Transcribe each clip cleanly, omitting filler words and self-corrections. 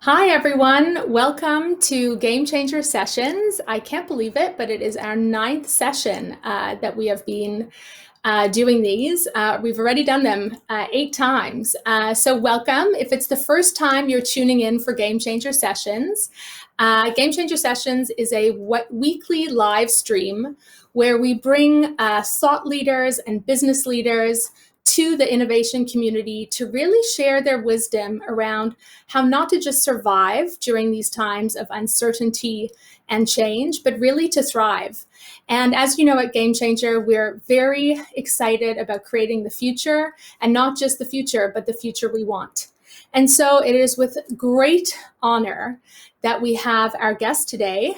Hi, everyone. Welcome to Game Changer Sessions. I can't believe it, but it is our 9th session that we have been doing these. We've already done them 8 times. So welcome. If it's the first time you're tuning in for Game Changer Sessions, Game Changer Sessions is a weekly live stream where we bring thought leaders and business leaders to the innovation community to really share their wisdom around how not to just survive during these times of uncertainty and change, but really to thrive. And as you know, at Game Changer, we're very excited about creating the future, and not just the future, but the future we want. And so it is with great honor that we have our guest today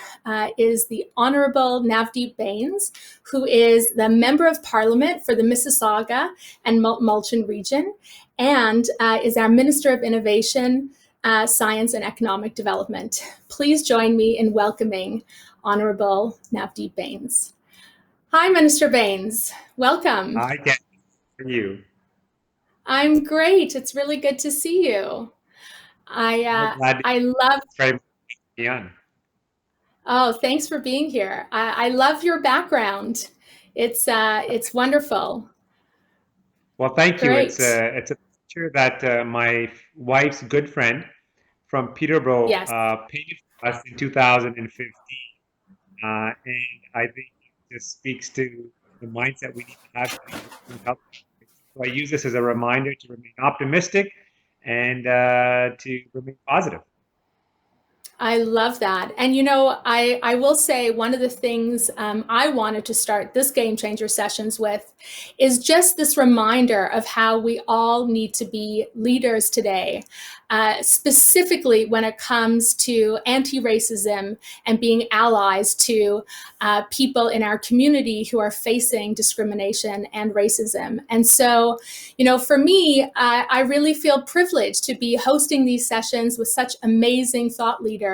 is the Honourable Navdeep Bains, who is the Member of Parliament for the Mississauga and Mulchan region, and is our Minister of Innovation, Science and Economic Development. Please join me in welcoming Honourable Navdeep Bains. Hi, Minister Bains. Welcome. Hi, Candice. How are you? I'm great. It's really good to see you. I love. Very much to be on. Oh, thanks for being here. I love your background. It's wonderful. Well, thank you. Great. It's a picture that my wife's good friend from Peterborough Yes. painted for us in 2015, and I think it just speaks to the mindset we need to have to help. So I use this as a reminder to remain optimistic and to remain positive. I love that. And you know, I will say one of the things I wanted to start this Game Changer Sessions with is just this reminder of how we all need to be leaders today, specifically when it comes to anti-racism and being allies to people in our community who are facing discrimination and racism. And so, you know, for me, I really feel privileged to be hosting these sessions with such amazing thought leaders,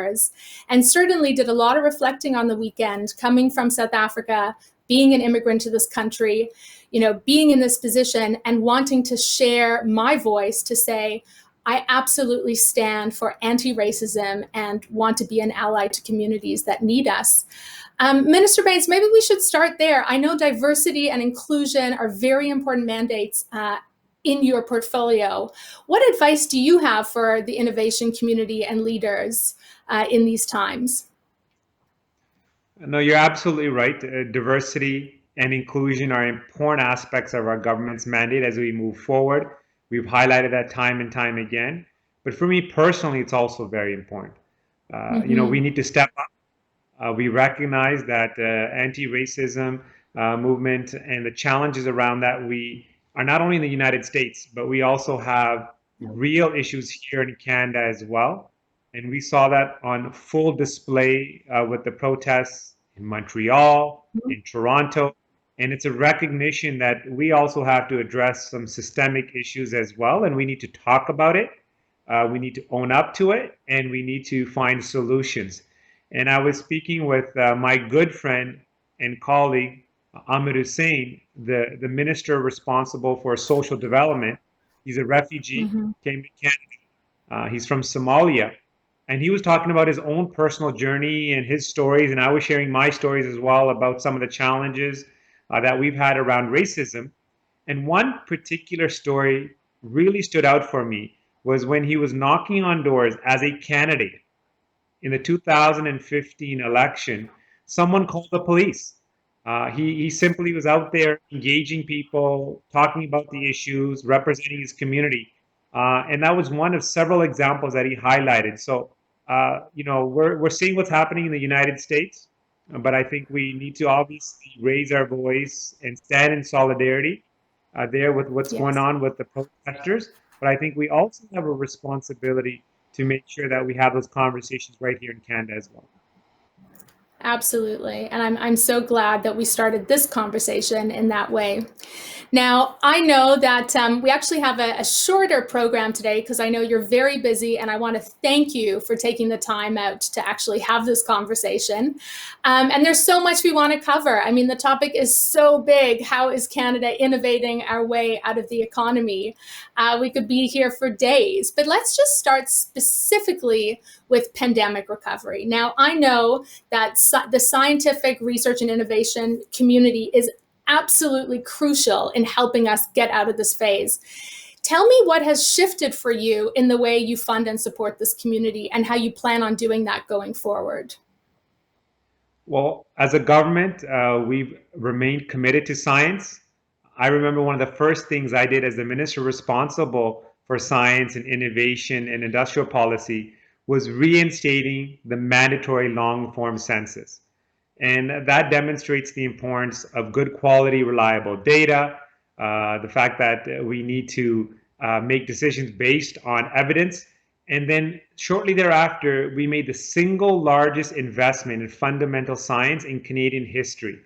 and certainly did a lot of reflecting on the weekend, coming from South Africa, being an immigrant to this country, you know, being in this position and wanting to share my voice to say, I absolutely stand for anti-racism and want to be an ally to communities that need us. Minister Bains, maybe we should start there. I know diversity and inclusion are very important mandates in your portfolio. What advice do you have for the innovation community and leaders in these times? No, you're absolutely right. Diversity and inclusion are important aspects of our government's mandate as we move forward. We've highlighted that time and time again. But for me personally, it's also very important. You know, we need to step up. We recognize that anti-racism movement and the challenges around that we are not only in the United States, but we also have real issues here in Canada as well. And we saw that on full display with the protests in Montreal, in Toronto. And it's a recognition that we also have to address some systemic issues as well. And we need to talk about it. We need to own up to it. And we need to find solutions. And I was speaking with my good friend and colleague, Ahmed Hussein, the minister responsible for social development. He's a refugee, came to Canada. He's from Somalia. And he was talking about his own personal journey and his stories. And I was sharing my stories as well about some of the challenges that we've had around racism. And one particular story really stood out for me was when he was knocking on doors as a candidate in the 2015 election. Someone called the police. He simply was out there engaging people, talking about the issues, representing his community. And that was one of several examples that he highlighted. So, you know, we're seeing what's happening in the United States, but I think we need to obviously raise our voice and stand in solidarity there with what's going on with the protesters. But I think we also have a responsibility to make sure that we have those conversations right here in Canada as well. Absolutely. And I'm so glad that we started this conversation in that way. Now, I know that we actually have a shorter program today because I know you're very busy, and I want to thank you for taking the time out to actually have this conversation. And there's so much we want to cover. I mean, the topic is so big. How is Canada innovating our way out of the economy? We could be here for days, but let's just start specifically with pandemic recovery. Now, I know that the scientific research and innovation community is absolutely crucial in helping us get out of this phase. Tell me what has shifted for you in the way you fund and support this community and how you plan on doing that going forward. Well, as a government, we've remained committed to science. I remember one of the first things I did as the minister responsible for science and innovation and industrial policy was reinstating the mandatory long-form census. And that demonstrates the importance of good quality, reliable data, the fact that we need to make decisions based on evidence. And then shortly thereafter, we made the single largest investment in fundamental science in Canadian history.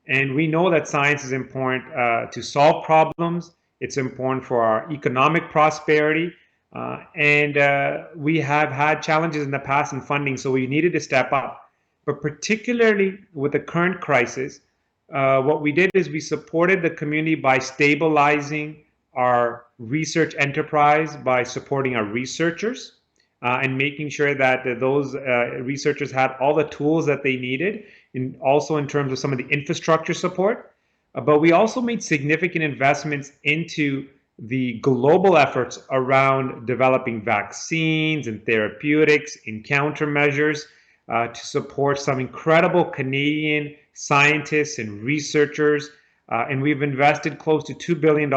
And we know that science is important to solve problems. It's important for our economic prosperity. And we have had challenges in the past in funding, so we needed to step up. But particularly with the current crisis, what we did is we supported the community by stabilizing our research enterprise, by supporting our researchers, and making sure that those researchers had all the tools that they needed, also in terms of some of the infrastructure support. But we also made significant investments into the global efforts around developing vaccines and therapeutics and countermeasures to support some incredible Canadian scientists and researchers. And we've invested close to $2 billion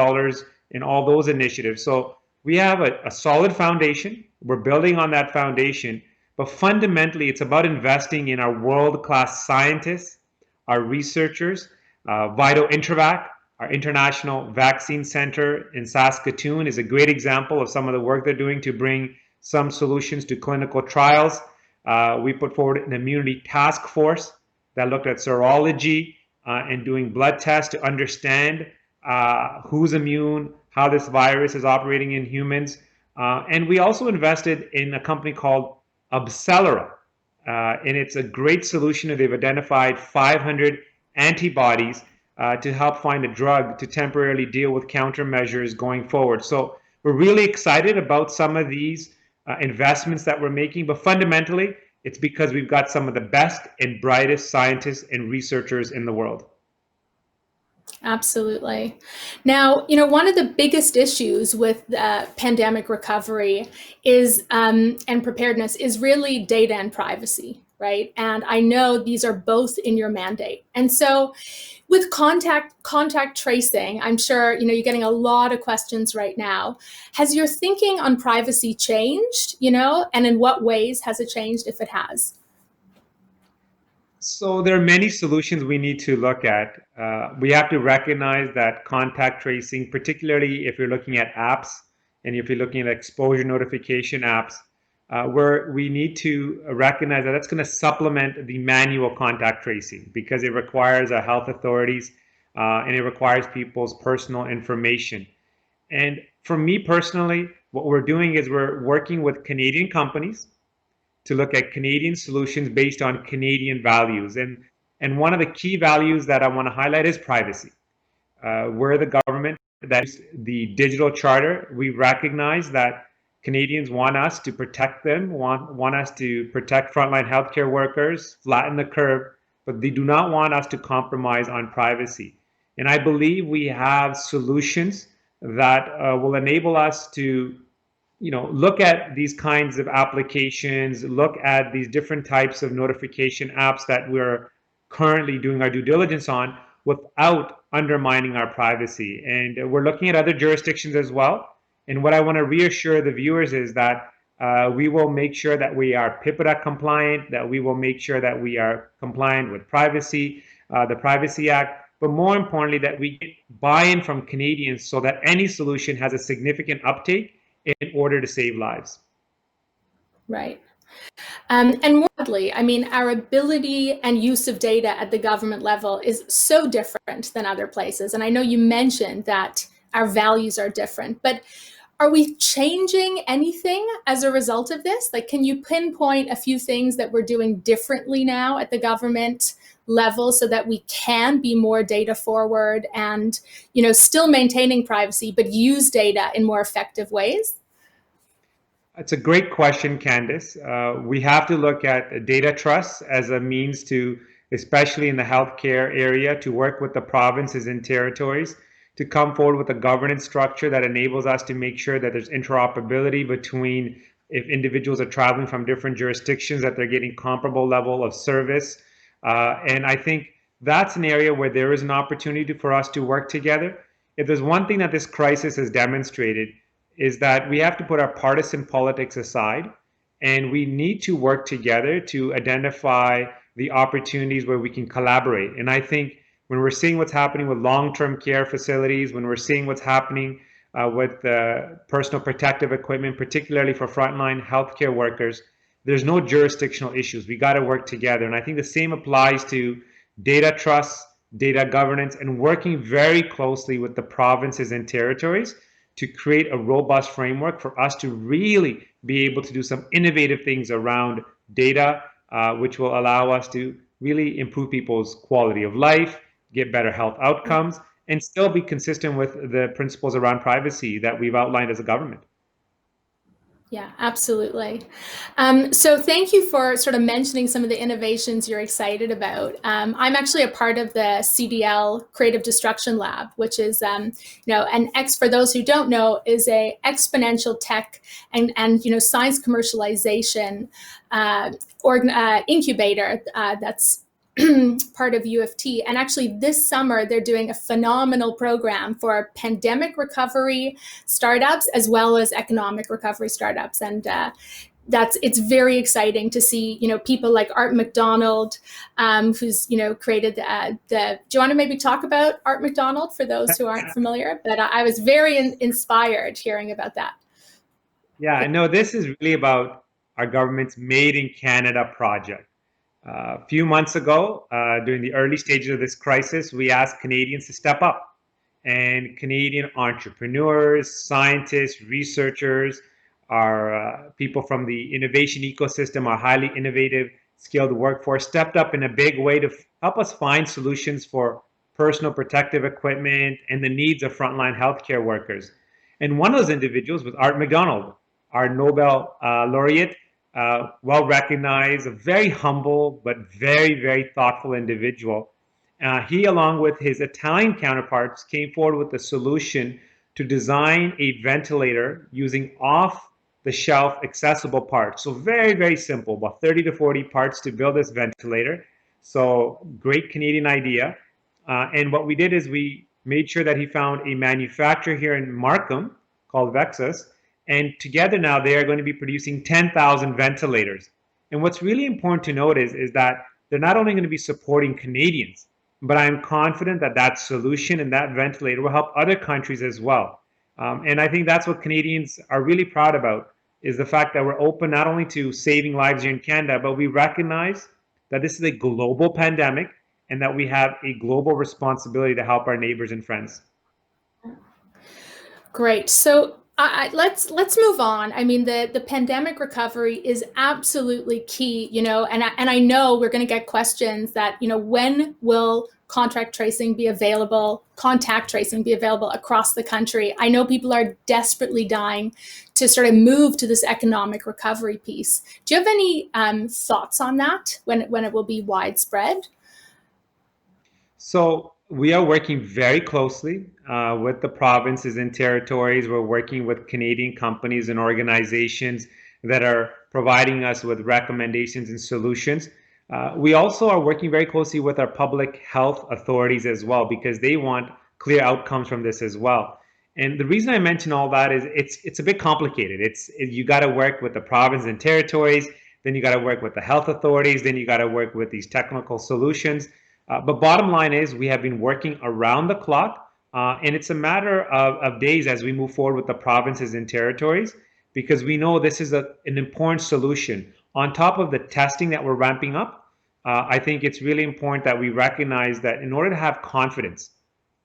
in all those initiatives. So we have a solid foundation. We're building on that foundation. But fundamentally, it's about investing in our world-class scientists, our researchers. Vital Intervac, our International Vaccine Center in Saskatoon, is a great example of some of the work they're doing to bring some solutions to clinical trials. We put forward an immunity task force that looked at serology and doing blood tests to understand who's immune, how this virus is operating in humans. And we also invested in a company called Abcelera. And it's a great solution. They've identified 500 antibodies to help find a drug to temporarily deal with countermeasures going forward. So we're really excited about some of these investments that we're making, but fundamentally, it's because we've got some of the best and brightest scientists and researchers in the world. Absolutely. Now, you know, one of the biggest issues with pandemic recovery is and preparedness is really data and privacy, right? And I know these are both in your mandate. And so, with contact tracing, I'm sure you know you're getting a lot of questions right now. Has your thinking on privacy changed? You know, and in what ways has it changed, if it has? So there are many solutions we need to look at. We have to recognize that contact tracing, particularly if you're looking at apps and if you're looking at exposure notification apps, where we need to recognize that that's going to supplement the manual contact tracing because it requires our health authorities and it requires people's personal information. And for me personally, what we're doing is we're working with Canadian companies to look at Canadian solutions based on Canadian values. And one of the key values that I want to highlight is privacy. We're the government that is the digital charter. We recognize that Canadians want us to protect them, want us to protect frontline healthcare workers, flatten the curve, but they do not want us to compromise on privacy. And I believe we have solutions that will enable us to look at these kinds of applications, look at these different types of notification apps that we're currently doing our due diligence on without undermining our privacy. And we're looking at other jurisdictions as well. And what I want to reassure the viewers is that we will make sure that we are PIPEDA compliant, that we will make sure that we are compliant with privacy, the Privacy Act, but more importantly, that we get buy-in from Canadians so that any solution has a significant uptake in order to save lives. Right. And more broadly, I mean, our ability and use of data at the government level is so different than other places. And I know you mentioned that our values are different, but are we changing anything as a result of this? Like, can you pinpoint a few things that we're doing differently now at the government level so that we can be more data forward and, still maintaining privacy, but use data in more effective ways? It's a great question, Candice. We have to look at data trust as a means to, especially in the healthcare area, to work with the provinces and territories to come forward with a governance structure that enables us to make sure that there's interoperability between, if individuals are traveling from different jurisdictions, that they're getting comparable level of service. And I think that's an area where there is an opportunity for us to work together. If there's one thing that this crisis has demonstrated, is that we have to put our partisan politics aside and we need to work together to identify the opportunities where we can collaborate. And I think when we're seeing what's happening with long-term care facilities, when we're seeing what's happening with personal protective equipment, particularly for frontline healthcare workers, there's no jurisdictional issues. We got to work together. And I think the same applies to data trust, data governance, and working very closely with the provinces and territories to create a robust framework for us to really be able to do some innovative things around data, which will allow us to really improve people's quality of life, get better health outcomes, and still be consistent with the principles around privacy that we've outlined as a government. Yeah, absolutely. So thank you for sort of mentioning some of the innovations you're excited about. I'm actually a part of the CDL Creative Destruction Lab, which is, for those who don't know, is a exponential tech and science commercialization incubator that's part of U of T. And actually this summer, they're doing a phenomenal program for pandemic recovery startups as well as economic recovery startups. And it's very exciting to see, people like Art McDonald, who's, created do you want to maybe talk about Art McDonald for those who aren't familiar? But I was very inspired hearing about that. Yeah, I know this is really about our government's Made in Canada project. A few months ago, during the early stages of this crisis, we asked Canadians to step up. And Canadian entrepreneurs, scientists, researchers, our people from the innovation ecosystem, our highly innovative, skilled workforce stepped up in a big way to help us find solutions for personal protective equipment and the needs of frontline healthcare workers. And one of those individuals was Art McDonald, our Nobel laureate, well recognized, a very humble but very, very thoughtful individual. He, along with his Italian counterparts, came forward with a solution to design a ventilator using off-the-shelf accessible parts. So very, very simple, about 30 to 40 parts to build this ventilator. So great Canadian idea. And what we did is we made sure that he found a manufacturer here in Markham called Vexus. And together now they are going to be producing 10,000 ventilators. And what's really important to note is that they're not only going to be supporting Canadians, but I'm confident that that solution and that ventilator will help other countries as well. And I think that's what Canadians are really proud about, is the fact that we're open not only to saving lives here in Canada, but we recognize that this is a global pandemic and that we have a global responsibility to help our neighbors and friends. Great. So let's move on. I mean, the pandemic recovery is absolutely key, and I know we're going to get questions that, when will contact tracing be available across the country? I know people are desperately dying to sort of move to this economic recovery piece. Do you have any thoughts on that, when it will be widespread? So we are working very closely with the provinces and territories. We're working with Canadian companies and organizations that are providing us with recommendations and solutions. We also are working very closely with our public health authorities as well, because they want clear outcomes from this as well. And the reason I mention all that is it's a bit complicated. You got to work with the provinces and territories, then you got to work with the health authorities, then you got to work with these technical solutions. But bottom line is we have been working around the clock, and it's a matter of days as we move forward with the provinces and territories, because we know this is an important solution. On top of the testing that we're ramping up, I think it's really important that we recognize that in order to have confidence,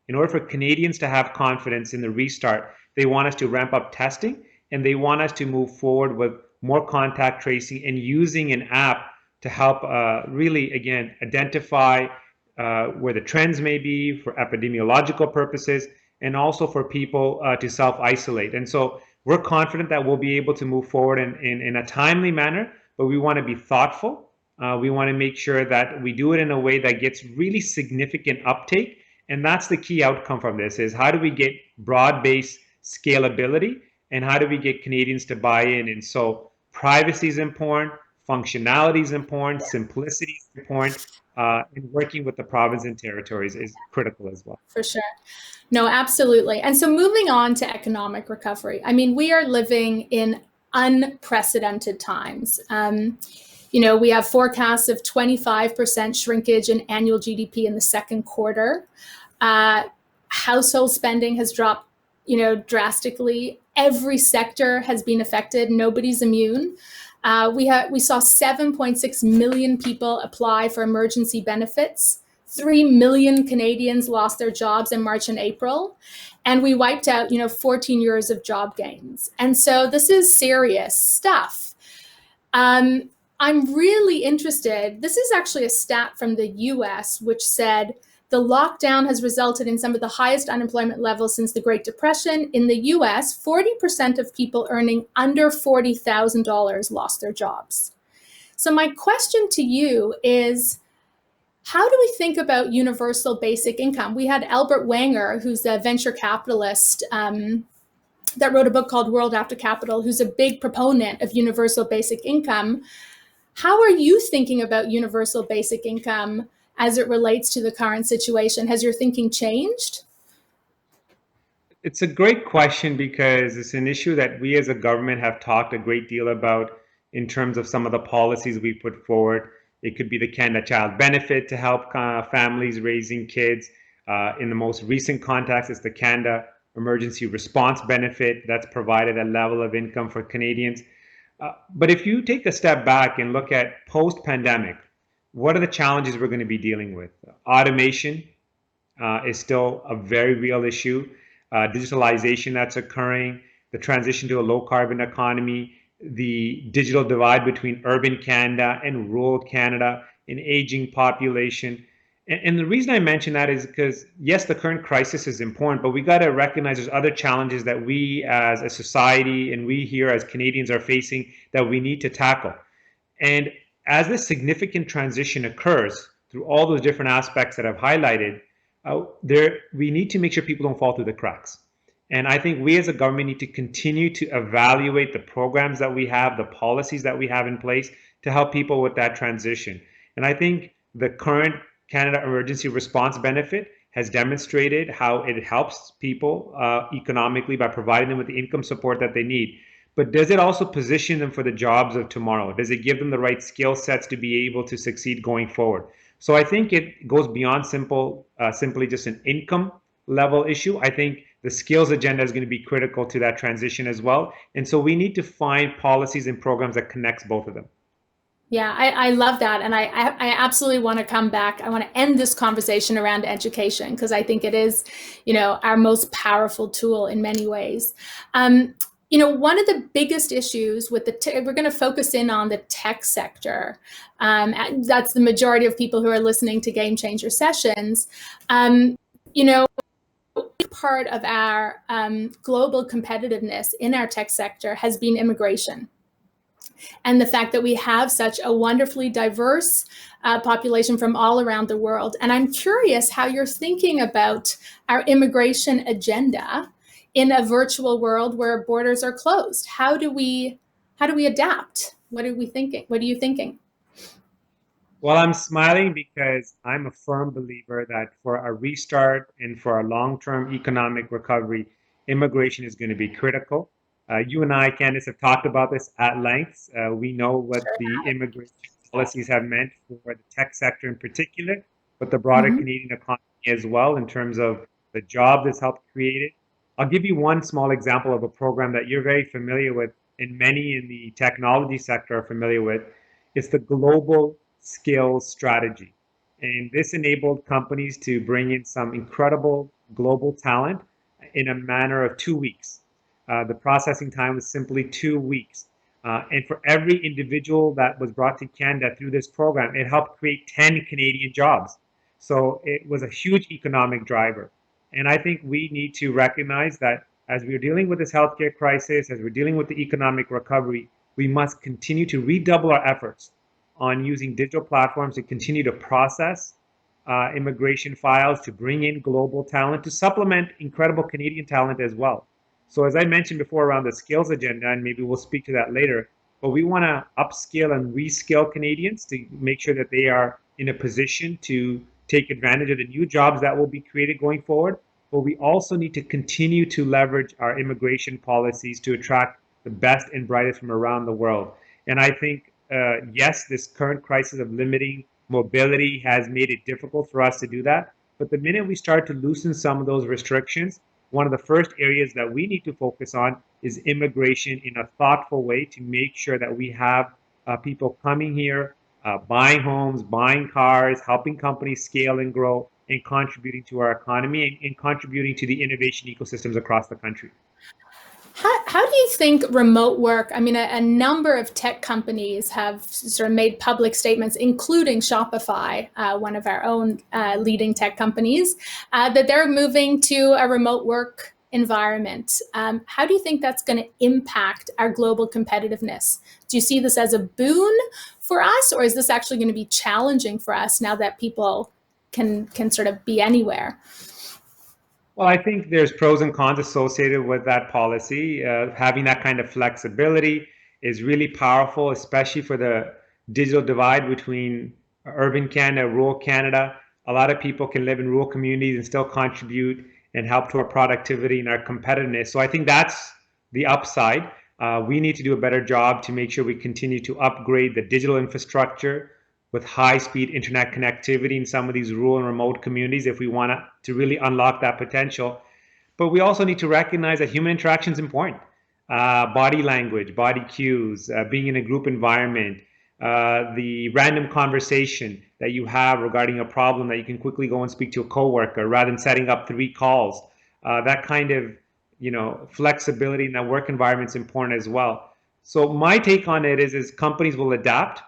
in order for Canadians to have confidence in the restart, they want us to ramp up testing and they want us to move forward with more contact tracing and using an app to help really, again, identify where the trends may be for epidemiological purposes and also for people to self-isolate. And so we're confident that we'll be able to move forward in a timely manner, but we want to be thoughtful. We want to make sure that we do it in a way that gets really significant uptake. And that's the key outcome from this is how do we get broad-based scalability and how do we get Canadians to buy in? And so privacy is important, functionality is important, simplicity is important, and working with the province and territories is critical as well. For sure. No, absolutely. And so moving on to economic recovery, I mean, we are living in unprecedented times. We have forecasts of 25% shrinkage in annual GDP in the second quarter. Household spending has dropped, drastically. Every sector has been affected. Nobody's immune. We saw 7.6 million people apply for emergency benefits. 3 million Canadians lost their jobs in March and April, and we wiped out, 14 years of job gains. And so this is serious stuff. I'm really interested. This is actually a stat from the US, which said the lockdown has resulted in some of the highest unemployment levels since the Great Depression. In the US, 40% of people earning under $40,000 lost their jobs. So my question to you is, how do we think about universal basic income? We had Albert Wenger, who's a venture capitalist that wrote a book called World After Capital, who's a big proponent of universal basic income. How are you thinking about universal basic income as it relates to the current situation? Has your thinking changed? It's a great question because it's an issue that we as a government have talked a great deal about in terms of some of the policies we put forward. It could be the Canada Child Benefit to help families raising kids. In the most recent context, it's the Canada Emergency Response Benefit that's provided a level of income for Canadians. But if you take a step back and look at post-pandemic, what are the challenges we're going to be dealing with? Automation is still a very real issue. Digitalization that's occurring, the transition to a low-carbon economy, the digital divide between urban Canada and rural Canada, an aging population. And the reason I mention that is because, yes, the current crisis is important, but we got to recognize there's other challenges that we as a society and we here as Canadians are facing that we need to tackle. And as this significant transition occurs through all those different aspects that I've highlighted, we need to make sure people don't fall through the cracks. And I think we as a government need to continue to evaluate the programs that we have, the policies that we have in place to help people with that transition. And I think the current Canada Emergency Response Benefit has demonstrated how it helps people economically by providing them with the income support that they need. But does it also position them for the jobs of tomorrow? Does it give them the right skill sets to be able to succeed going forward? So I think it goes beyond simply just an income level issue. I think the skills agenda is going to be critical to that transition as well. And so we need to find policies and programs that connects both of them. Yeah, I love that. And I absolutely want to come back. I want to end this conversation around education because I think it is, our most powerful tool in many ways. One of the biggest issues with we're going to focus in on the tech sector. That's the majority of people who are listening to Game Changer sessions. Part of our global competitiveness in our tech sector has been immigration. And the fact that we have such a wonderfully diverse population from all around the world. And I'm curious how you're thinking about our immigration agenda in a virtual world where borders are closed. How do we adapt? What are we thinking? What are you thinking? Well, I'm smiling because I'm a firm believer that for a restart and for a long-term economic recovery, immigration is going to be critical. You and I, Candice, have talked about this at length. We know what the immigration policies have meant for the tech sector in particular, but the broader Canadian economy as well in terms of the jobs it's helped create it. I'll give you one small example of a program that you're very familiar with. and many in the technology sector are familiar with, is the global skills strategy. And this enabled companies to bring in some incredible global talent in a matter of 2 weeks. The processing time was simply 2 weeks. And for every individual that was brought to Canada through this program, it helped create 10 Canadian jobs. So it was a huge economic driver. And I think we need to recognize that as we're dealing with this healthcare crisis, as we're dealing with the economic recovery, we must continue to redouble our efforts on using digital platforms to continue to process immigration files, to bring in global talent, to supplement incredible Canadian talent as well. So as I mentioned before around the skills agenda, and maybe we'll speak to that later, but we want to upskill and reskill Canadians to make sure that they are in a position to take advantage of the new jobs that will be created going forward. But we also need to continue to leverage our immigration policies to attract the best and brightest from around the world. And I think, yes, this current crisis of limiting mobility has made it difficult for us to do that. But the minute we start to loosen some of those restrictions, one of the first areas that we need to focus on is immigration in a thoughtful way to make sure that we have people coming here, buying homes, buying cars, helping companies scale and grow, and contributing to our economy and contributing to the innovation ecosystems across the country. How do you think remote work? I mean, a number of tech companies have sort of made public statements, including Shopify, one of our own leading tech companies, that they're moving to a remote work environment. How do you think that's going to impact our global competitiveness? Do you see this as a boon for us, or is this actually going to be challenging for us now that people can sort of be anywhere? Well, I think there's pros and cons associated with that policy. Having that kind of flexibility is really powerful, especially for the digital divide between urban Canada, rural Canada. A lot of people can live in rural communities and still contribute and help to our productivity and our competitiveness. So I think that's the upside. We need to do a better job to make sure we continue to upgrade the digital infrastructure with high-speed internet connectivity in some of these rural and remote communities if we want to really unlock that potential. But we also need to recognize that human interaction is important. Body language, body cues, being in a group environment, the random conversation that you have regarding a problem that you can quickly go and speak to a coworker rather than setting up 3 calls. That kind of flexibility in that work environment is important as well. So my take on it is companies will adapt,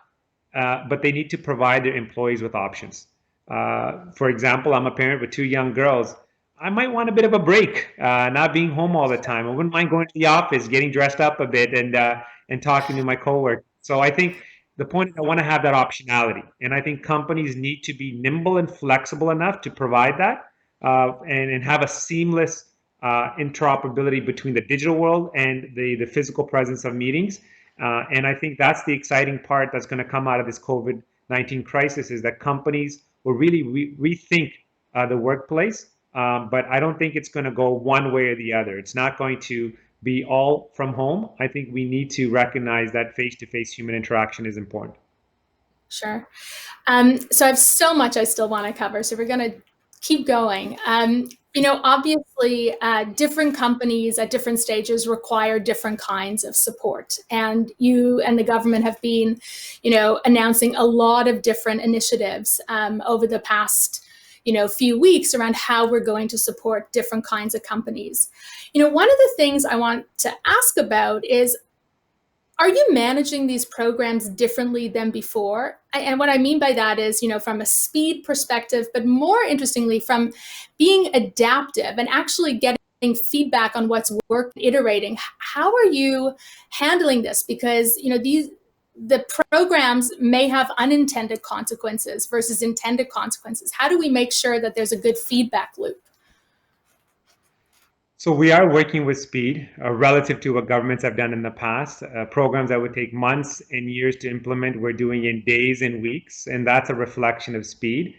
but they need to provide their employees with options. For example, I'm a parent with 2 young girls. I might want a bit of a break, not being home all the time. I wouldn't mind going to the office, getting dressed up a bit, and talking to my coworkers. So I think the point is I want to have that optionality, and I think companies need to be nimble and flexible enough to provide that, and have a seamless interoperability between the digital world and the physical presence of meetings. And I think that's the exciting part that's going to come out of this COVID-19 crisis, is that companies will really rethink the workplace. But I don't think it's going to go one way or the other. It's not going to be all from home. I think we need to recognize that face-to-face human interaction is important. Sure. So I have so much I still want to cover, so we're going to keep going. Obviously, different companies at different stages require different kinds of support. And you and the government have been, announcing a lot of different initiatives over the past, few weeks around how we're going to support different kinds of companies. One of the things I want to ask about is, are you managing these programs differently than before? And what I mean by that is, from a speed perspective, but more interestingly, from being adaptive and actually getting feedback on what's working, iterating. How are you handling this? Because, the programs may have unintended consequences versus intended consequences. How do we make sure that there's a good feedback loop? So we are working with speed relative to what governments have done in the past. Programs that would take months and years to implement, we're doing in days and weeks, and that's a reflection of speed.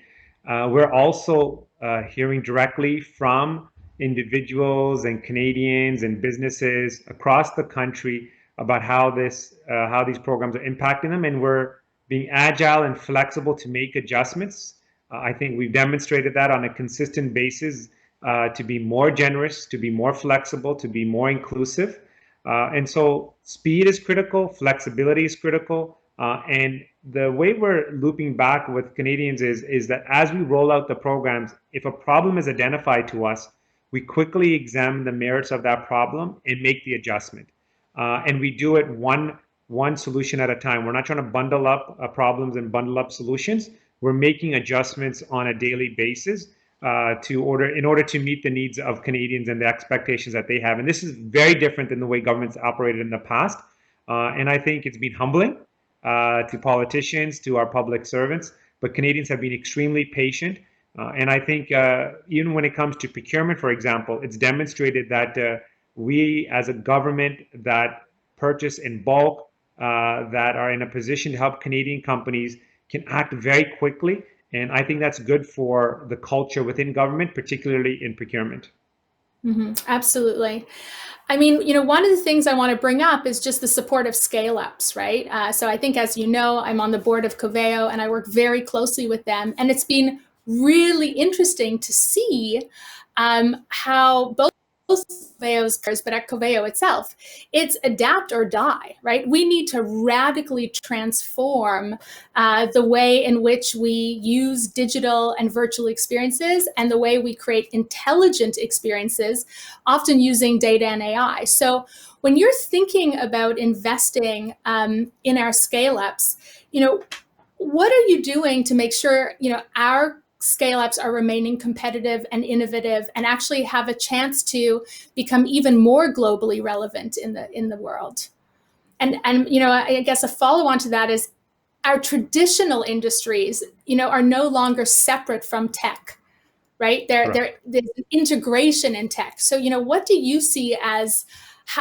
We're also hearing directly from individuals and Canadians and businesses across the country about how these programs are impacting them, and we're being agile and flexible to make adjustments. I think we've demonstrated that on a consistent basis, to be more generous, to be more flexible, to be more inclusive. And so speed is critical, flexibility is critical, and the way we're looping back with Canadians is that as we roll out the programs, if a problem is identified to us, we quickly examine the merits of that problem and make the adjustment. And we do it one solution at a time. We're not trying to bundle up problems and bundle up solutions. We're making adjustments on a daily basis in order to meet the needs of Canadians and the expectations that they have. And this is very different than the way governments operated in the past. And I think it's been humbling to politicians, to our public servants. But Canadians have been extremely patient. And I think even when it comes to procurement, for example, it's demonstrated that we as a government that purchase in bulk, that are in a position to help Canadian companies can act very quickly. And I think that's good for the culture within government, particularly in procurement. Absolutely. I mean, one of the things I want to bring up is just the support of scale ups, right? So I think, as you know, I'm on the board of Coveo and I work very closely with them. And it's been really interesting to see how both Coveo's cars, but at Coveo itself, it's adapt or die, right? We need to radically transform the way in which we use digital and virtual experiences and the way we create intelligent experiences, often using data and AI. So when you're thinking about investing in our scale ups, what are you doing to make sure, our scale ups are remaining competitive and innovative and actually have a chance to become even more globally relevant in the world? And I guess a follow on to that is our traditional industries, are no longer separate from tech, right? There's integration in tech. So, what do you see as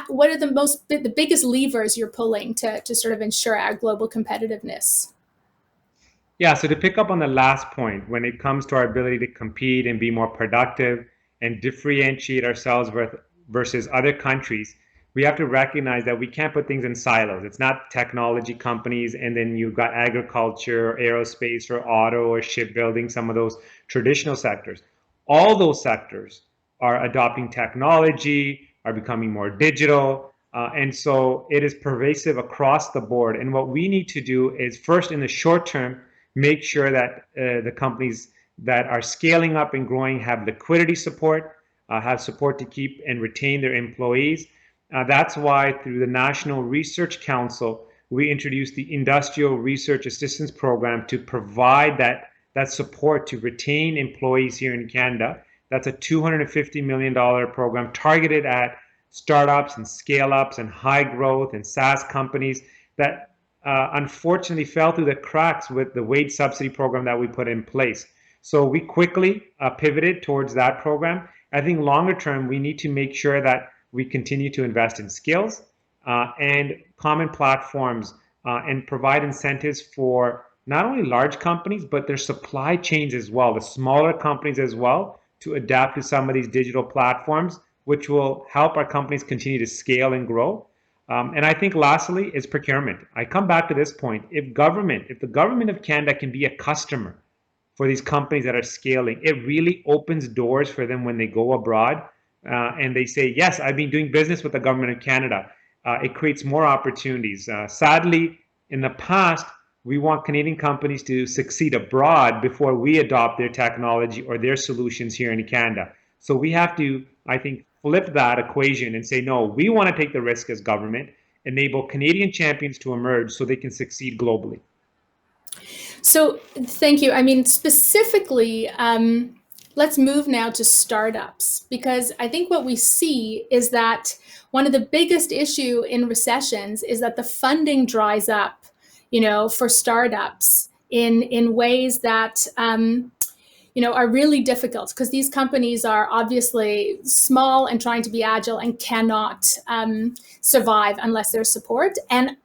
what are the biggest levers you're pulling to sort of ensure our global competitiveness? Yeah, so to pick up on the last point, when it comes to our ability to compete and be more productive and differentiate ourselves versus other countries, we have to recognize that we can't put things in silos. It's not technology companies and then you've got agriculture, aerospace, or auto or shipbuilding, some of those traditional sectors. All those sectors are adopting technology, are becoming more digital, and so it is pervasive across the board. And what we need to do is first, in the short term, make sure that the companies that are scaling up and growing have liquidity support, have support to keep and retain their employees. That's why through the National Research Council, we introduced the Industrial Research Assistance Program to provide that support to retain employees here in Canada. That's a $250 million program targeted at startups and scale-ups and high growth and SaaS companies that unfortunately fell through the cracks with the wage subsidy program that we put in place. So we quickly pivoted towards that program. I think longer term, we need to make sure that we continue to invest in skills and common platforms and provide incentives for not only large companies, but their supply chains as well, the smaller companies as well, to adapt to some of these digital platforms, which will help our companies continue to scale and grow. And I think lastly is procurement. I come back to this point. If the government of Canada can be a customer for these companies that are scaling, it really opens doors for them when they go abroad and they say, yes, I've been doing business with the government of Canada. It creates more opportunities. Sadly, in the past, we want Canadian companies to succeed abroad before we adopt their technology or their solutions here in Canada. So we have to, I think, flip that equation and say, no, we want to take the risk as government, enable Canadian champions to emerge so they can succeed globally. So thank you. I mean, specifically, let's move now to startups, because I think what we see is that one of the biggest issue in recessions is that the funding dries up, for startups in ways that are really difficult, because these companies are obviously small and trying to be agile and cannot survive unless there's support. And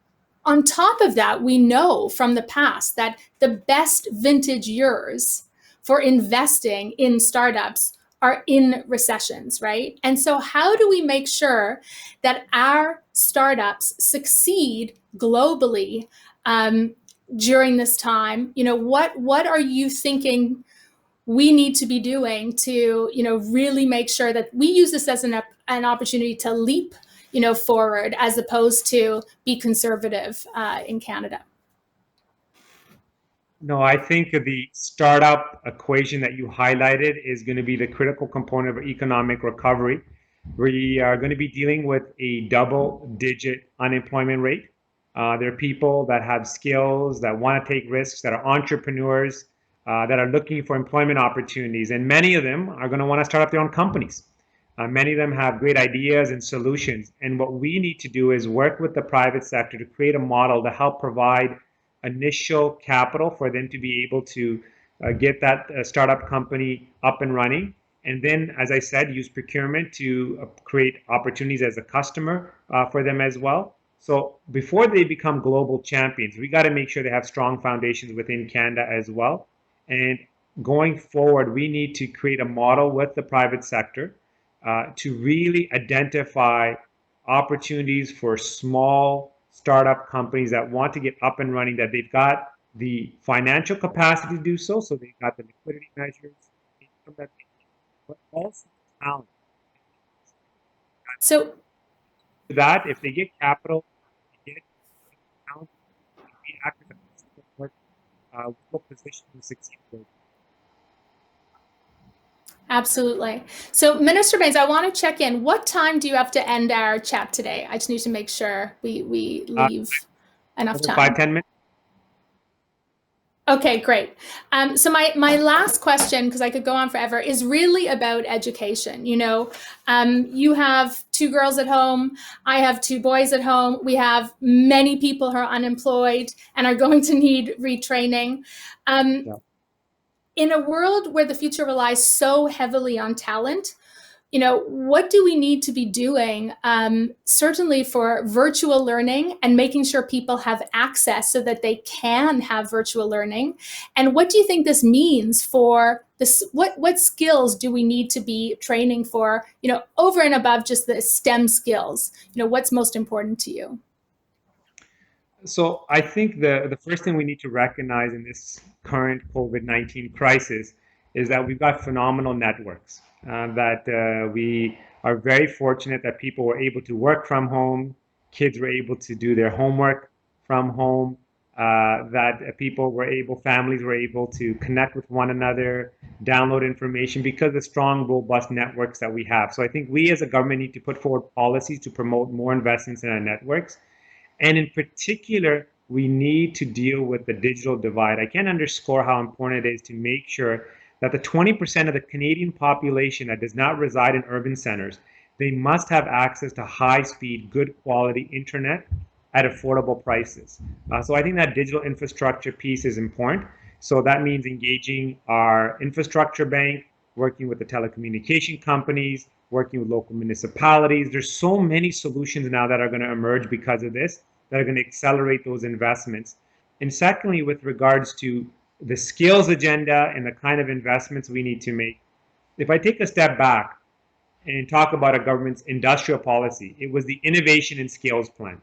on top of that, we know from the past that the best vintage years for investing in startups are in recessions, right? And so how do we make sure that our startups succeed globally during this time? What are you thinking we need to be doing to really make sure that we use this as an opportunity to leap forward, as opposed to be conservative in Canada? No, I think the startup equation that you highlighted is going to be the critical component of economic recovery. We are going to be dealing with a double-digit unemployment rate. There are people that have skills, that want to take risks, that are entrepreneurs, that are looking for employment opportunities, and many of them are going to want to start up their own companies. Many of them have great ideas and solutions, and what we need to do is work with the private sector to create a model to help provide initial capital for them to be able to get that startup company up and running. And then, as I said, use procurement to create opportunities as a customer for them as well. So before they become global champions, we got to make sure they have strong foundations within Canada as well. And going forward, we need to create a model with the private sector to really identify opportunities for small startup companies that want to get up and running, that they've got the financial capacity to do so, so they've got the liquidity measures, income that they need, but also talent. So That if they get capital, they get talent, we act as a customer, we'll position to succeed. absolutely. So, Minister Bains, I want to check in. What time do you have to end our chat today? I just need to make sure we leave enough time. 5-10 minutes. Okay, great. So my last question, because I could go on forever, is really about education. You have 2 girls at home. I have 2 boys at home. We have many people who are unemployed and are going to need retraining. Yeah. In a world where the future relies so heavily on talent, what do we need to be doing, certainly for virtual learning and making sure people have access so that they can have virtual learning? And what do you think this means for this? What skills do we need to be training for, over and above just the STEM skills? What's most important to you? So I think the first thing we need to recognize in this current COVID-19 crisis is that we've got phenomenal networks, that we are very fortunate that people were able to work from home, kids were able to do their homework from home, that people were able, families were able to connect with one another, download information because of the strong, robust networks that we have. So I think we as a government need to put forward policies to promote more investments in our networks. And in particular, we need to deal with the digital divide. I can't underscore how important it is to make sure that the 20% of the Canadian population that does not reside in urban centers, they must have access to high-speed, good quality internet at affordable prices. So I think that digital infrastructure piece is important. So that means engaging our infrastructure bank, working with the telecommunication companies, working with local municipalities. There's so many solutions now that are going to emerge because of this, that are going to accelerate those investments. And secondly, with regards to the skills agenda and the kind of investments we need to make, if I take a step back and talk about a government's industrial policy, it was the innovation and skills plan.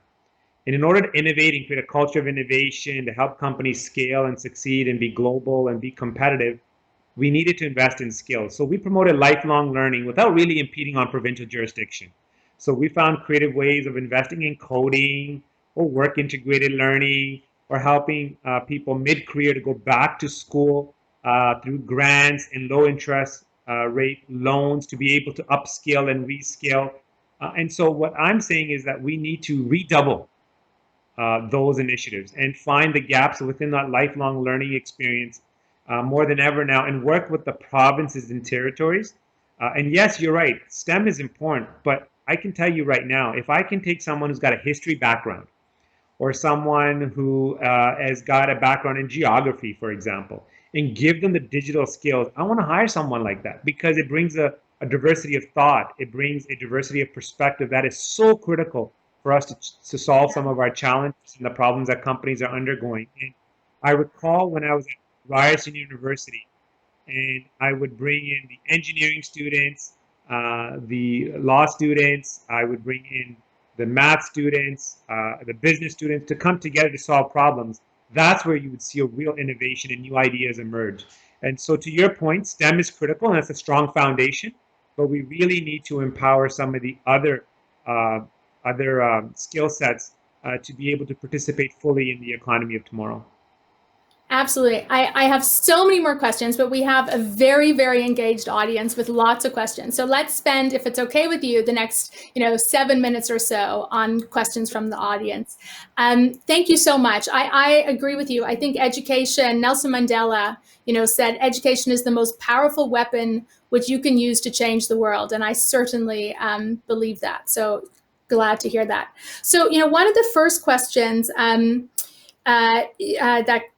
And in order to innovate and create a culture of innovation to help companies scale and succeed and be global and be competitive, we needed to invest in skills. So we promoted lifelong learning without really impeding on provincial jurisdiction. So we found creative ways of investing in coding or work integrated learning or helping people mid-career to go back to school through grants and low interest rate loans to be able to upskill and reskill. And so what I'm saying is that we need to redouble those initiatives and find the gaps within that lifelong learning experience more than ever now, and work with the provinces and territories. And yes, you're right, STEM is important, but I can tell you right now, if I can take someone who's got a history background or someone who has got a background in geography, for example, and give them the digital skills, I want to hire someone like that because it brings a diversity of thought. It brings a diversity of perspective that is so critical for us to solve some of our challenges and the problems that companies are undergoing. And I recall when I was at Ryerson University, and I would bring in the engineering students, the law students, I would bring in the math students, the business students to come together to solve problems. That's where you would see a real innovation and new ideas emerge. And so to your point, STEM is critical and it's a strong foundation, but we really need to empower some of the other other skill sets to be able to participate fully in the economy of tomorrow. Absolutely. I have so many more questions, but we have a very, very engaged audience with lots of questions. So let's spend, if it's okay with you, the next 7 minutes or so on questions from the audience. Thank you so much. I agree with you. I think education, Nelson Mandela, said education is the most powerful weapon which you can use to change the world. And I certainly believe that. So glad to hear that. So, one of the first questions that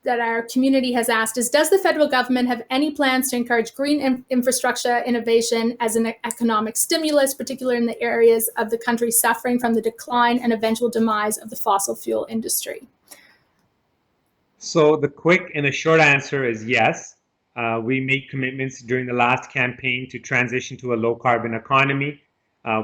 our community has asked is, does the federal government have any plans to encourage green infrastructure innovation as an economic stimulus, particularly in the areas of the country suffering from the decline and eventual demise of the fossil fuel industry? So the quick and the short answer is yes. We made commitments during the last campaign to transition to a low carbon economy.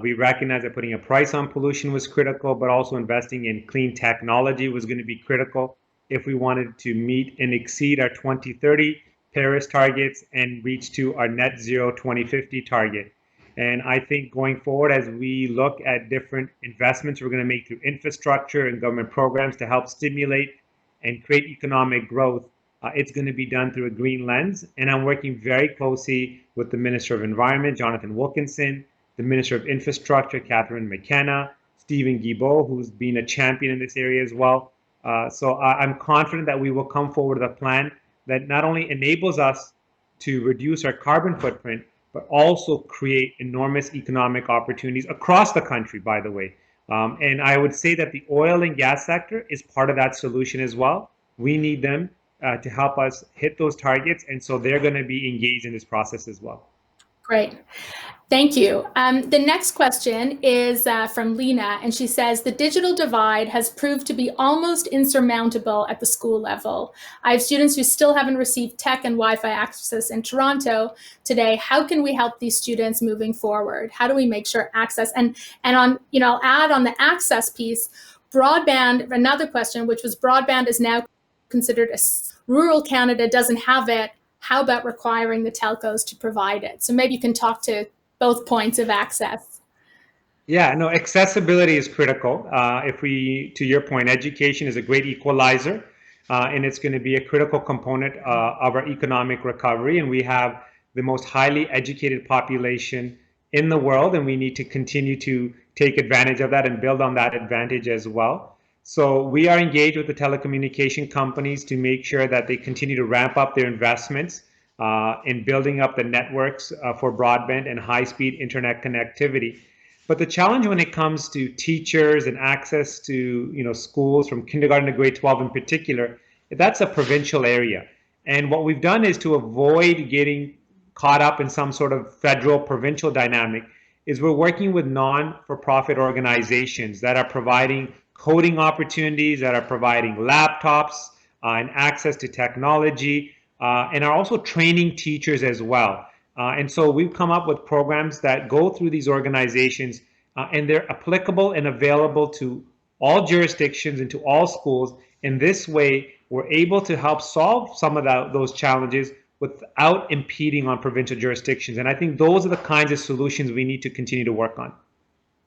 We recognize that putting a price on pollution was critical, but also investing in clean technology was going to be critical if we wanted to meet and exceed our 2030 Paris targets and reach to our net zero 2050 target. And I think going forward, as we look at different investments we're going to make through infrastructure and government programs to help stimulate and create economic growth, it's going to be done through a green lens. And I'm working very closely with the Minister of Environment, Jonathan Wilkinson, the Minister of Infrastructure, Catherine McKenna, Stephen Guilbeault, who's been a champion in this area as well. So I'm confident that we will come forward with a plan that not only enables us to reduce our carbon footprint, but also create enormous economic opportunities across the country, by the way. And I would say that the oil and gas sector is part of that solution as well. We need them to help us hit those targets. And so they're going to be engaged in this process as well. Great. Thank you. The next question is from Lena, and she says, the digital divide has proved to be almost insurmountable at the school level. I have students who still haven't received tech and Wi-Fi access in Toronto today. How can we help these students moving forward? How do we make sure access, and on, I'll add on the access piece, broadband, another question, which was broadband is now considered rural Canada doesn't have it. How about requiring the telcos to provide it? So maybe you can talk to both points of access. Yeah, no, accessibility is critical. To your point, education is a great equalizer, and it's going to be a critical component of our economic recovery. And we have the most highly educated population in the world, and we need to continue to take advantage of that and build on that advantage as well. So we are engaged with the telecommunication companies to make sure that they continue to ramp up their investments in building up the networks for broadband and high-speed internet connectivity. But the challenge when it comes to teachers and access to schools from kindergarten to grade 12 in particular, that's a provincial area. And what we've done is to avoid getting caught up in some sort of federal provincial dynamic is we're working with non-for-profit organizations that are providing coding opportunities, that are providing laptops and access to technology, and are also training teachers as well. And so we've come up with programs that go through these organizations, and they're applicable and available to all jurisdictions and to all schools. In this way, we're able to help solve some of those challenges without impeding on provincial jurisdictions. And I think those are the kinds of solutions we need to continue to work on.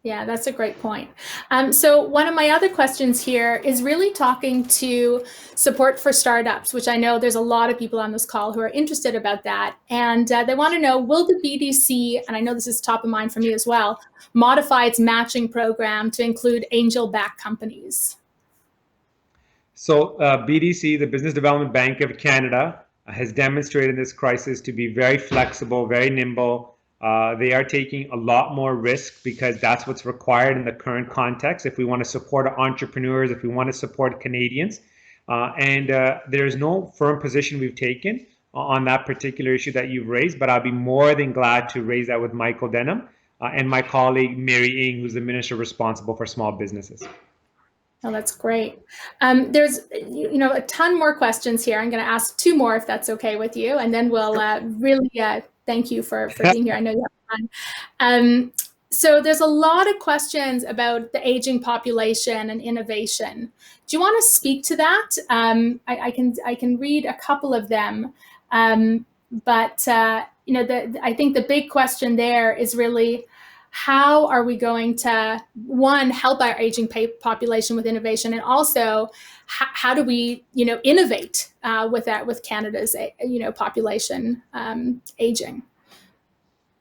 Yeah, that's a great point. So one of my other questions here is really talking to support for startups, which I know there's a lot of people on this call who are interested about that. And they want to know, will the BDC, and I know this is top of mind for me as well, modify its matching program to include angel-backed companies? So BDC, the Business Development Bank of Canada, has demonstrated in this crisis to be very flexible, very nimble. They are taking a lot more risk because that's what's required in the current context if we want to support entrepreneurs, if we want to support Canadians. And there's no firm position we've taken on that particular issue that you've raised, but I'll be more than glad to raise that with Michael Denham and my colleague Mary Ng, who's the minister responsible for small businesses. Oh, that's great. There's, a ton more questions here. I'm going to ask two more, if that's okay with you, and then we'll really thank you for being here. I know you have fun. So there's a lot of questions about the aging population and innovation. Do you want to speak to that? I can read a couple of them, but I think the big question there is really, how are we going to, one, help our aging population with innovation, and also how do we, innovate with Canada's, population aging?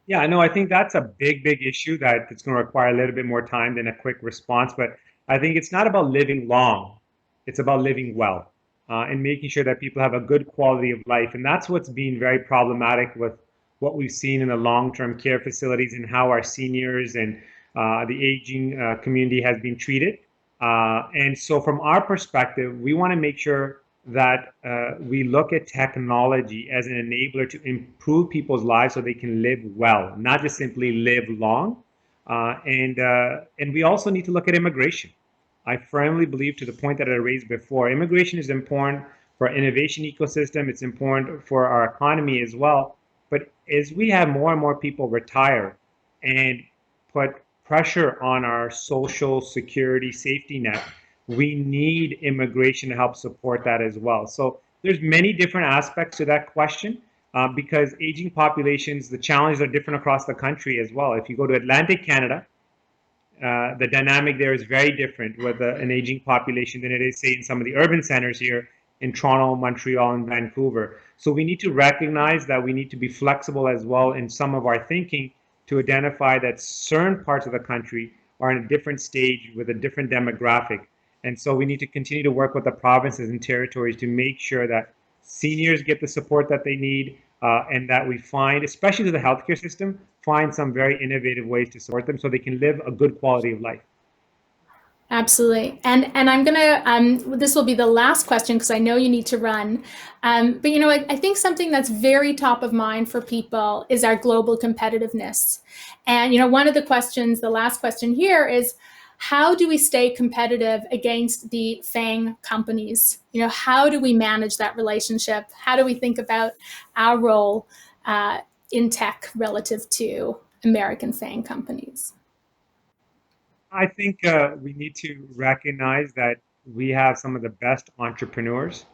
Yeah, no, I think that's a big, big issue that it's going to require a little bit more time than a quick response. But I think it's not about living long, it's about living well, and making sure that people have a good quality of life. And that's what's been very problematic with what we've seen in the long-term care facilities and how our seniors and the aging community has been treated. And so, from our perspective, we want to make sure that we look at technology as an enabler to improve people's lives so they can live well, not just simply live long. And we also need to look at immigration. I firmly believe, to the point that I raised before, immigration is important for our innovation ecosystem. It's important for our economy as well. But as we have more and more people retire and put pressure on our social security safety net, we need immigration to help support that as well. So there's many different aspects to that question, because aging populations, the challenges are different across the country as well. If you go to Atlantic Canada, the dynamic there is very different with an aging population than it is, say, in some of the urban centers here in Toronto, Montreal, and Vancouver. So we need to recognize that we need to be flexible as well in some of our thinking to identify that certain parts of the country are in a different stage with a different demographic. And so we need to continue to work with the provinces and territories to make sure that seniors get the support that they need, and that we find, especially to the healthcare system, find some very innovative ways to support them so they can live a good quality of life. Absolutely. And I'm going to, this will be the last question because I know you need to run. But, I think something that's very top of mind for people is our global competitiveness. And, one of the questions, the last question here is, how do we stay competitive against the FANG companies? How do we manage that relationship? How do we think about our role in tech relative to American FANG companies? I think we need to recognize that we have some of the best entrepreneurs,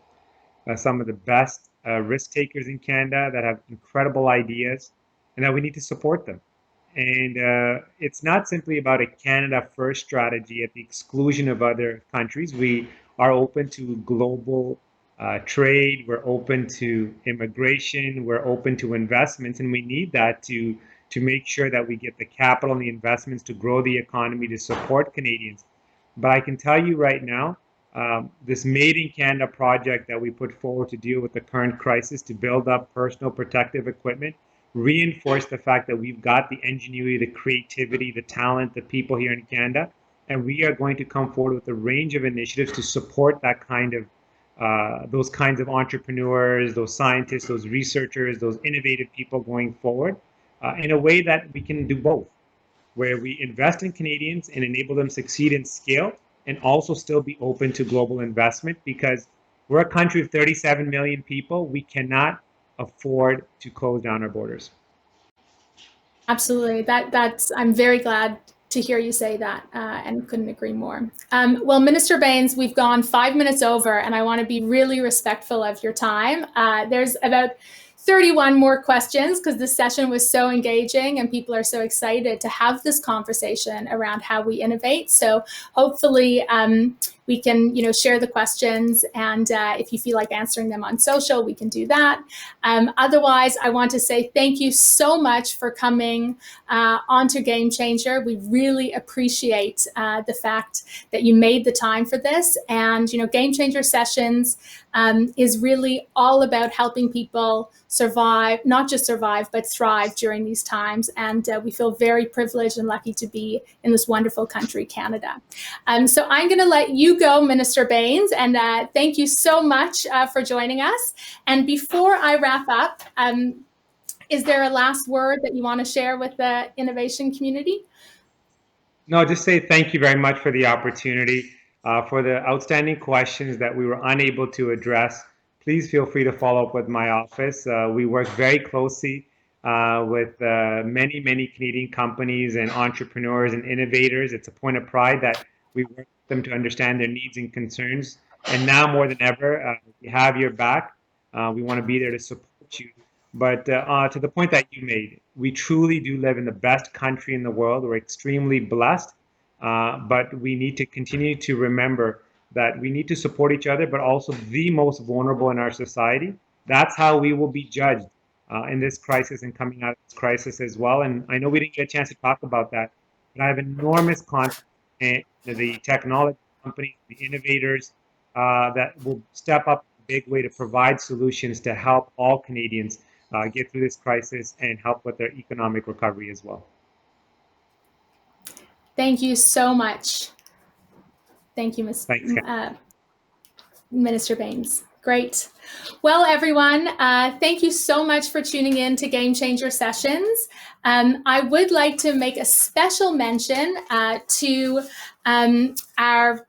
some of the best risk takers in Canada that have incredible ideas, and that we need to support them. And it's not simply about a Canada first strategy at the exclusion of other countries. We are open to global trade, we're open to immigration, we're open to investments, and we need that to make sure that we get the capital and the investments to grow the economy to support Canadians. But I can tell you right now, this Made in Canada project that we put forward to deal with the current crisis, to build up personal protective equipment, reinforce the fact that we've got the ingenuity, the creativity, the talent, the people here in Canada, and we are going to come forward with a range of initiatives to support that kind of those kinds of entrepreneurs, those scientists, those researchers, those innovative people going forward, in a way that we can do both, where we invest in Canadians and enable them succeed and scale, and also still be open to global investment, because we're a country of 37 million people. We cannot afford to close down our borders. Absolutely. That's. I'm very glad to hear you say that, and couldn't agree more. Well, Minister Bains, we've gone 5 minutes over, and I want to be really respectful of your time. There's about 31 more questions because this session was so engaging and people are so excited to have this conversation around how we innovate. So hopefully we can, share the questions, and if you feel like answering them on social, we can do that. Otherwise, I want to say thank you so much for coming onto Game Changer. We really appreciate the fact that you made the time for this. And, Game Changer sessions is really all about helping people survive, not just survive, but thrive during these times. And we feel very privileged and lucky to be in this wonderful country, Canada. So I'm going to let you go, Minister Bains, and thank you so much for joining us. And before I wrap up, is there a last word that you want to share with the innovation community? No, just say thank you very much for the opportunity, for the outstanding questions that we were unable to address. Please feel free to follow up with my office. We work very closely with many, many Canadian companies and entrepreneurs and innovators. It's a point of pride that we work with them to understand their needs and concerns. And now more than ever, we have your back. We want to be there to support you But to the point that you made, we truly do live in the best country in the world. We're extremely blessed, but we need to continue to remember that we need to support each other, but also the most vulnerable in our society. That's how we will be judged in this crisis and coming out of this crisis as well. And I know we didn't get a chance to talk about that, but I have enormous confidence in the technology companies, the innovators that will step up in a big way to provide solutions to help all Canadians get through this crisis and help with their economic recovery as well. Thank you so much. Thank you, Minister Bains. Great. Well, everyone, thank you so much for tuning in to Game Changer Sessions. I would like to make a special mention to our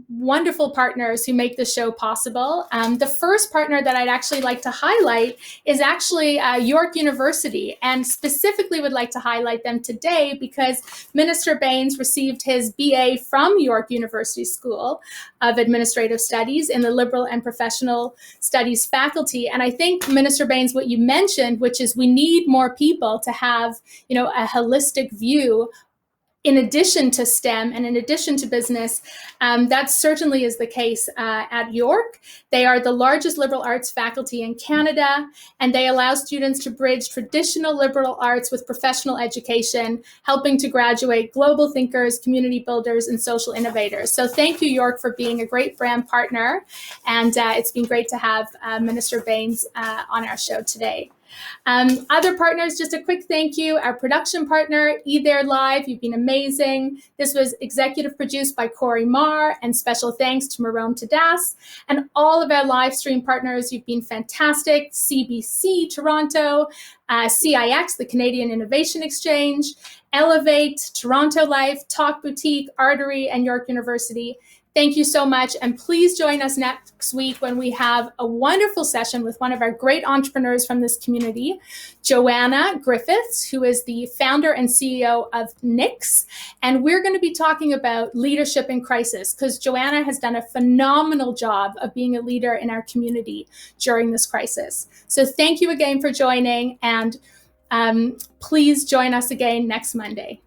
wonderful partners who make the show possible. The first partner that I'd actually like to highlight is actually York University, and specifically would like to highlight them today because Minister Bains received his BA from York University School of Administrative Studies in the Liberal and Professional Studies faculty. And I think, Minister Bains, what you mentioned, which is we need more people to have, a holistic view in addition to STEM and in addition to business. That certainly is the case at York. They are the largest liberal arts faculty in Canada, and they allow students to bridge traditional liberal arts with professional education, helping to graduate global thinkers, community builders, and social innovators. So thank you, York, for being a great brand partner. And it's been great to have Minister Bains on our show today. Other partners, just a quick thank you. Our production partner, eThere Live, you've been amazing. This was executive produced by Corey Marr, and special thanks to Marone Tadas. And all of our live stream partners, you've been fantastic. CBC Toronto, CIX, the Canadian Innovation Exchange, Elevate, Toronto Life, Talk Boutique, Artery, and York University. Thank you so much, and please join us next week when we have a wonderful session with one of our great entrepreneurs from this community, Joanna Griffiths, who is the founder and CEO of Nix, and we're going to be talking about leadership in crisis, because Joanna has done a phenomenal job of being a leader in our community during this crisis. So thank you again for joining, and please join us again next Monday.